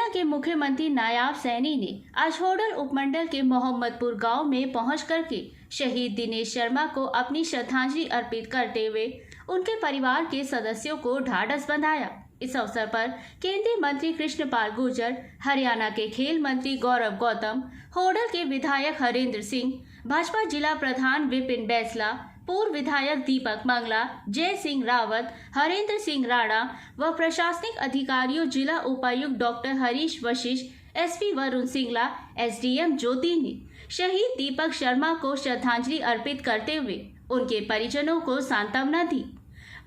हरियाणा के मुख्यमंत्री नायाब सैनी ने आज होडल उपमंडल के मोहम्मदपुर गांव में पहुंच करके शहीद दिनेश शर्मा को अपनी श्रद्धांजलि अर्पित करते हुए उनके परिवार के सदस्यों को ढाढ़स बंधाया। इस अवसर पर केंद्रीय मंत्री कृष्णपाल गुर्जर, हरियाणा के खेल मंत्री गौरव गौतम, होडल के विधायक हरेंद्र सिंह, भाजपा जिला प्रधान विपिन बैसला, पूर्व विधायक दीपक मंगला, जय सिंह रावत, हरेंद्र सिंह राणा व प्रशासनिक अधिकारियों, जिला उपायुक्त doctor Harish Vashisht, SP Varun Singla, SDM Jyoti ने शहीद दीपक शर्मा को श्रद्धांजलि अर्पित करते हुए उनके परिजनों को सांत्वना दी।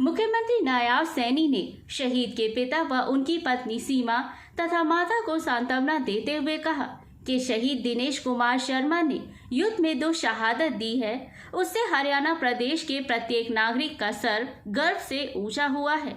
मुख्यमंत्री नायाब सैनी ने शहीद के पिता व उनकी पत्नी सीमा तथा माता को सांत्वना देते हुए कहा कि शहीद दिनेश कुमार शर्मा ने युद्ध में 2 शहादत दी है, उससे हरियाणा प्रदेश के प्रत्येक नागरिक का सर गर्व से ऊंचा हुआ है।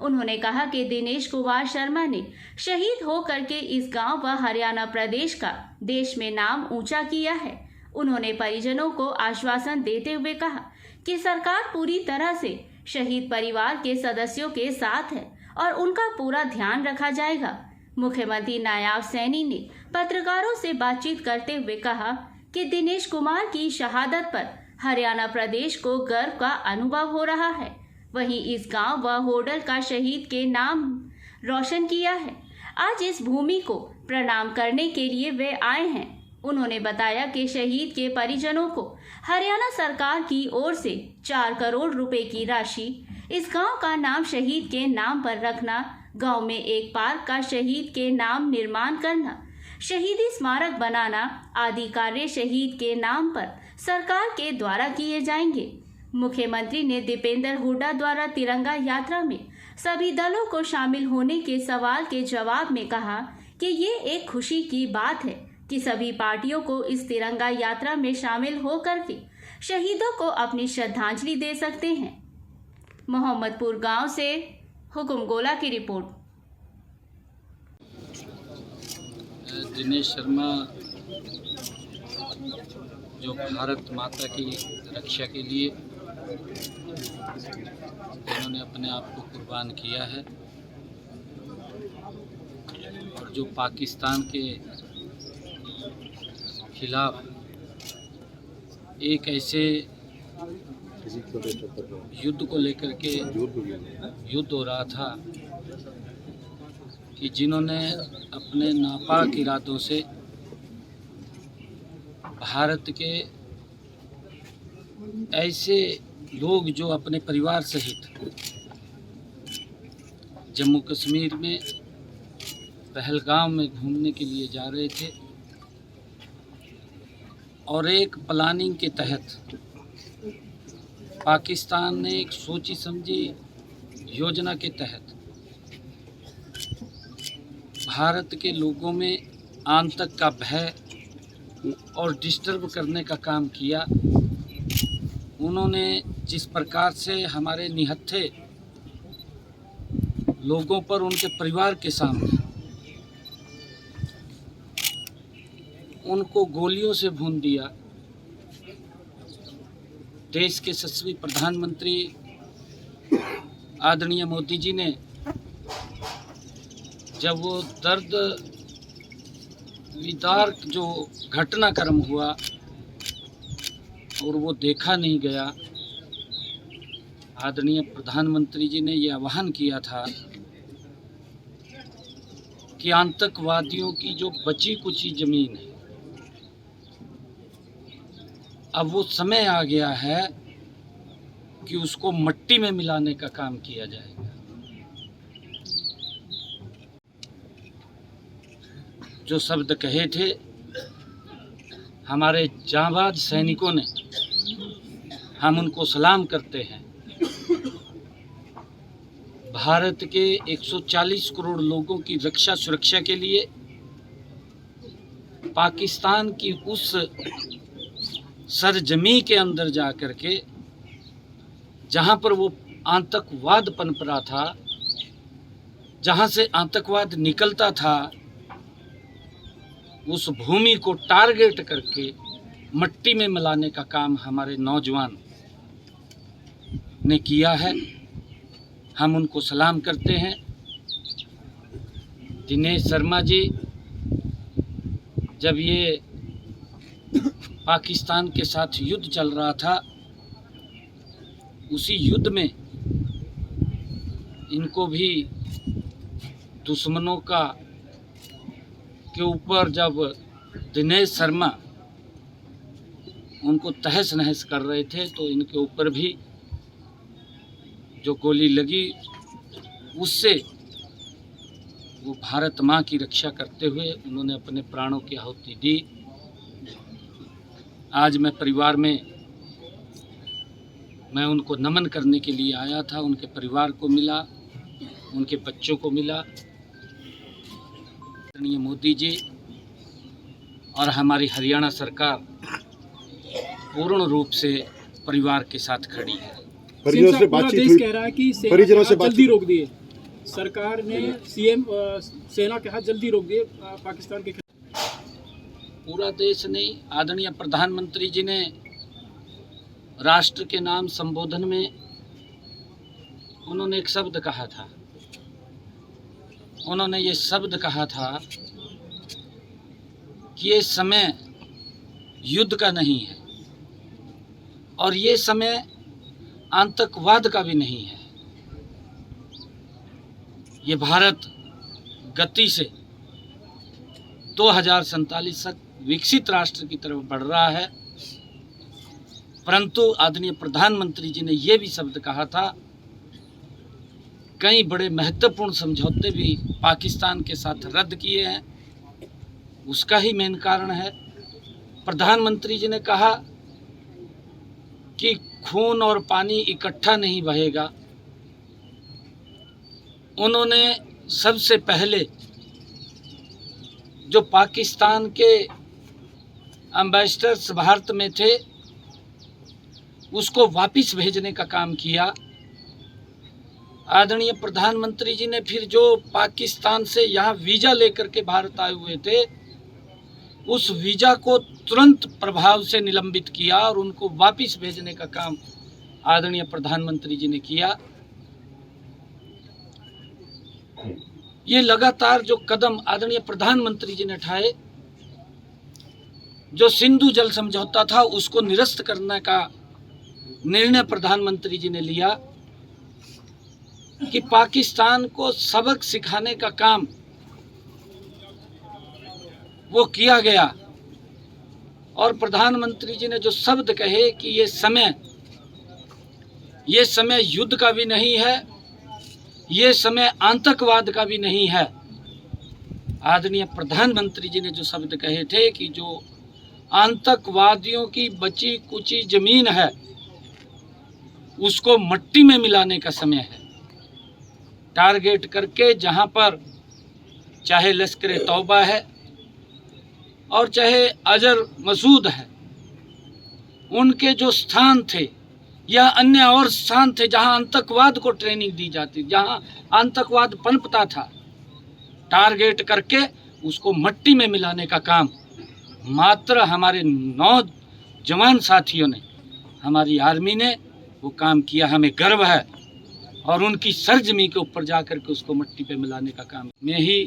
उन्होंने कहा कि दिनेश कुमार शर्मा ने शहीद होकर के इस गांव व हरियाणा प्रदेश का देश में नाम ऊंचा किया है। उन्होंने परिजनों को आश्वासन देते हुए कहा कि सरकार पूरी तरह से शहीद परिवार के सदस्यों के साथ है और उनका पूरा ध्यान रखा जाएगा। मुख्यमंत्री नायाब सैनी ने पत्रकारों से बातचीत करते हुए कहा कि दिनेश कुमार की शहादत पर हरियाणा प्रदेश को गर्व का अनुभव हो रहा है। वहीं इस गांव व होडल का शहीद के नाम रोशन किया है। आज इस भूमि को प्रणाम करने के लिए वे आए हैं। उन्होंने बताया कि शहीद के परिजनों को हरियाणा सरकार की ओर से 4 करोड़ रुपए की राशि, इस गांव का नाम शहीद के नाम पर रखना, गांव में एक पार्क का शहीद के नाम निर्माण करना, शहीदी स्मारक बनाना आदि कार्य शहीद के नाम पर सरकार के द्वारा किए जाएंगे। मुख्यमंत्री ने दीपेंद्र हुड्डा द्वारा तिरंगा यात्रा में सभी दलों को शामिल होने के सवाल के जवाब में कहा कि ये एक खुशी की बात है कि सभी पार्टियों को इस तिरंगा यात्रा में शामिल होकर के शहीदों को अपनी श्रद्धांजलि दे सकते हैं। मोहम्मदपुर गांव से हुकुम गोला की रिपोर्ट। दिनेश शर्मा जो भारत माता की रक्षा के लिए उन्होंने अपने आप को कुर्बान किया है और जो पाकिस्तान के खिलाफ एक ऐसे युद्ध को लेकर के युद्ध हो रहा था कि जिन्होंने अपने नापाक इरादों से भारत के ऐसे लोग जो अपने परिवार सहित जम्मू कश्मीर में पहलगाम में घूमने के लिए जा रहे थे और एक प्लानिंग के तहत पाकिस्तान ने एक सोची समझी योजना के तहत भारत के लोगों में आतंक का भय और डिस्टर्ब करने का काम किया। उन्होंने जिस प्रकार से हमारे निहत्थे लोगों पर उनके परिवार के सामने उनको गोलियों से भून दिया। देश के यशस्वी प्रधानमंत्री आदरणीय मोदी जी ने जब वो दर्द विदारक जो घटनाक्रम हुआ और वो देखा नहीं गया, आदरणीय प्रधानमंत्री जी ने ये आह्वान किया था कि आतंकवादियों की जो बची कुची जमीन है, अब वो समय आ गया है कि उसको मट्टी में मिलाने का काम किया जाएगा। जो शब्द कहे थे हमारे जांबाज सैनिकों ने, हम उनको सलाम करते हैं। भारत के 140 करोड़ लोगों की रक्षा सुरक्षा के लिए पाकिस्तान की उस सरजमी के अंदर जा कर के जहाँ पर वो आतंकवाद पनप रहा था, जहाँ से आतंकवाद निकलता था, उस भूमि को टारगेट करके मट्टी में मिलाने का काम हमारे नौजवान ने किया है। हम उनको सलाम करते हैं। दिनेश शर्मा जी जब ये पाकिस्तान के साथ युद्ध चल रहा था, उसी युद्ध में इनको भी दुश्मनों के ऊपर जब दिनेश शर्मा उनको तहस नहस कर रहे थे तो इनके ऊपर भी जो गोली लगी उससे वो भारत माँ की रक्षा करते हुए उन्होंने अपने प्राणों की आहुति दी। आज मैं परिवार में मैं उनको नमन करने के लिए आया था। उनके परिवार को मिला, उनके बच्चों को मिला। आदरणीय मोदी जी और हमारी हरियाणा सरकार पूर्ण रूप से परिवार के साथ खड़ी है। परिजनों से बातचीत हुई, कह रहा है कि परिजनों से जल्दी रोक दिए सरकार ने, सीएम सेना के हाथ जल्दी रोक दिए पाकिस्तान के खिलाफ। पूरा देश नहीं, आदरणीय प्रधानमंत्री जी ने राष्ट्र के नाम संबोधन में उन्होंने एक शब्द कहा था। उन्होंने ये शब्द कहा था कि ये समय युद्ध का नहीं है और ये समय आतंकवाद का भी नहीं है। ये भारत गति से 2047 तक विकसित राष्ट्र की तरफ बढ़ रहा है, परंतु आदरणीय प्रधानमंत्री जी ने ये भी शब्द कहा था, कई बड़े महत्वपूर्ण समझौते भी पाकिस्तान के साथ रद्द किए हैं। उसका ही मेन कारण है, प्रधानमंत्री जी ने कहा कि खून और पानी इकट्ठा नहीं बहेगा। उन्होंने सबसे पहले जो पाकिस्तान के एम्बेसडर्स भारत में थे उसको वापस भेजने का काम किया। आदरणीय प्रधानमंत्री जी ने फिर जो पाकिस्तान से यहाँ वीज़ा लेकर के भारत आए हुए थे उस वीज़ा को तुरंत प्रभाव से निलंबित किया और उनको वापस भेजने का काम आदरणीय प्रधानमंत्री जी ने किया। ये लगातार जो कदम आदरणीय प्रधानमंत्री जी ने उठाए, जो सिंधु जल समझौता था उसको निरस्त करने का निर्णय प्रधानमंत्री जी ने लिया कि पाकिस्तान को सबक सिखाने का काम वो किया गया। और प्रधानमंत्री जी ने जो शब्द कहे कि ये समय युद्ध का भी नहीं है, ये समय आतंकवाद का भी नहीं है। आदरणीय प्रधानमंत्री जी ने जो शब्द कहे थे कि जो आतंकवादियों की बची कुची जमीन है उसको मट्टी में मिलाने का समय है। टारगेट करके जहां पर चाहे लश्कर तौबा है और चाहे अजर मसूद है, उनके जो स्थान थे या अन्य और स्थान थे जहां आतंकवाद को ट्रेनिंग दी जाती, जहां आतंकवाद पनपता था, टारगेट करके उसको मट्टी में मिलाने का काम मात्र हमारे नौजवान साथियों ने, हमारी आर्मी ने वो काम किया। हमें गर्व है और उनकी सरजमी के ऊपर जाकर के उसको मट्टी पे मिलाने का काम में ही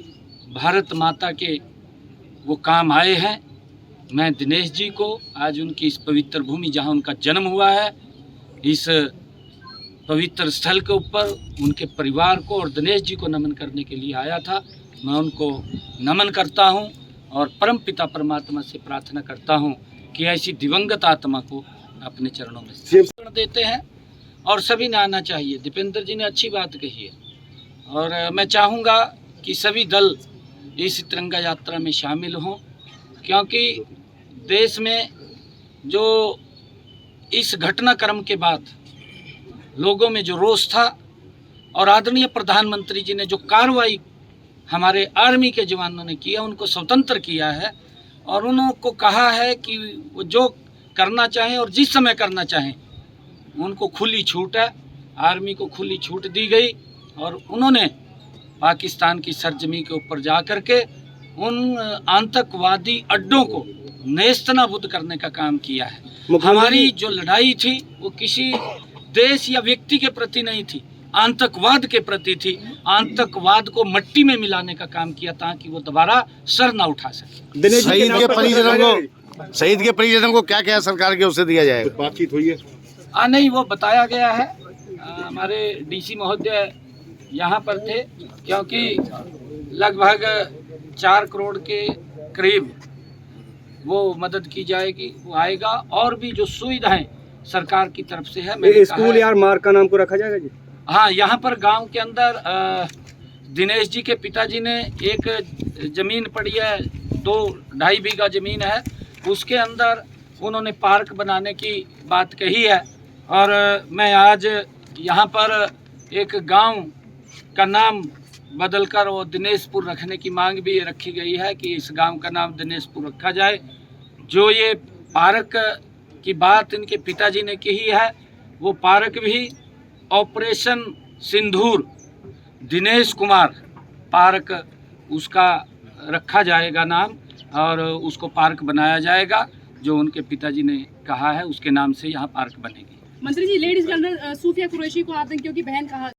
भारत माता के वो काम आए हैं। मैं दिनेश जी को आज उनकी इस पवित्र भूमि जहां उनका जन्म हुआ है, इस पवित्र स्थल के ऊपर उनके परिवार को और दिनेश जी को नमन करने के लिए आया था। मैं उनको नमन करता हूं और परम पिता परमात्मा से प्रार्थना करता हूं कि ऐसी दिवंगत आत्मा को अपने चरणों में शरण देते हैं और सभी ने आना चाहिए। दीपेंद्र जी ने अच्छी बात कही है और मैं चाहूँगा कि सभी दल इस तिरंगा यात्रा में शामिल हों, क्योंकि देश में जो इस घटनाक्रम के बाद लोगों में जो रोष था और आदरणीय प्रधानमंत्री जी ने जो कार्रवाई हमारे आर्मी के जवानों ने किया, उनको स्वतंत्र किया है और उनको कहा है कि वो जो करना चाहें और जिस समय करना चाहें उनको खुली छूट है। आर्मी को खुली छूट दी गई और उन्होंने पाकिस्तान की सरजमी के ऊपर जा कर के उन आतंकवादी अड्डों को नेस्तनाबूद करने का काम किया है। हमारी जो लड़ाई थी वो किसी देश या व्यक्ति के प्रति नहीं थी, आतंकवाद के प्रति थी। आतंकवाद को मट्टी में मिलाने का काम किया ताकि वो दोबारा सर ना उठा सके। शहीद के परिजनों को क्या क्या सरकार की ओर से दिया जाएगा? बातचीत हुई है? नहीं, वो बताया गया है। हमारे डीसी महोदय यहाँ पर थे, क्योंकि लगभग 4 करोड़ के करीब वो मदद की जाएगी, वो आएगा। और भी जो सुविधाएं सरकार की तरफ से है, स्कूल या मार्ग का नाम को रखा जाएगा जी? हाँ, यहाँ पर गांव के अंदर दिनेश जी के पिताजी ने एक जमीन पड़ी है, 2-2.5 बीघा जमीन है, उसके अंदर उन्होंने पार्क बनाने की बात कही है। और मैं आज यहाँ पर एक गांव का नाम बदलकर वो दिनेशपुर रखने की मांग भी रखी गई है कि इस गांव का नाम दिनेशपुर रखा जाए। जो ये पार्क की बात इनके पिताजी ने कही है, वो पार्क भी ऑपरेशन सिंदूर दिनेश कुमार पार्क उसका रखा जाएगा नाम, और उसको पार्क बनाया जाएगा। जो उनके पिताजी ने कहा है उसके नाम से यहाँ पार्क बनेगी। मंत्री जी, लेडीज जनरल सूफिया कुरैशी को आतंकियों की बहन कहा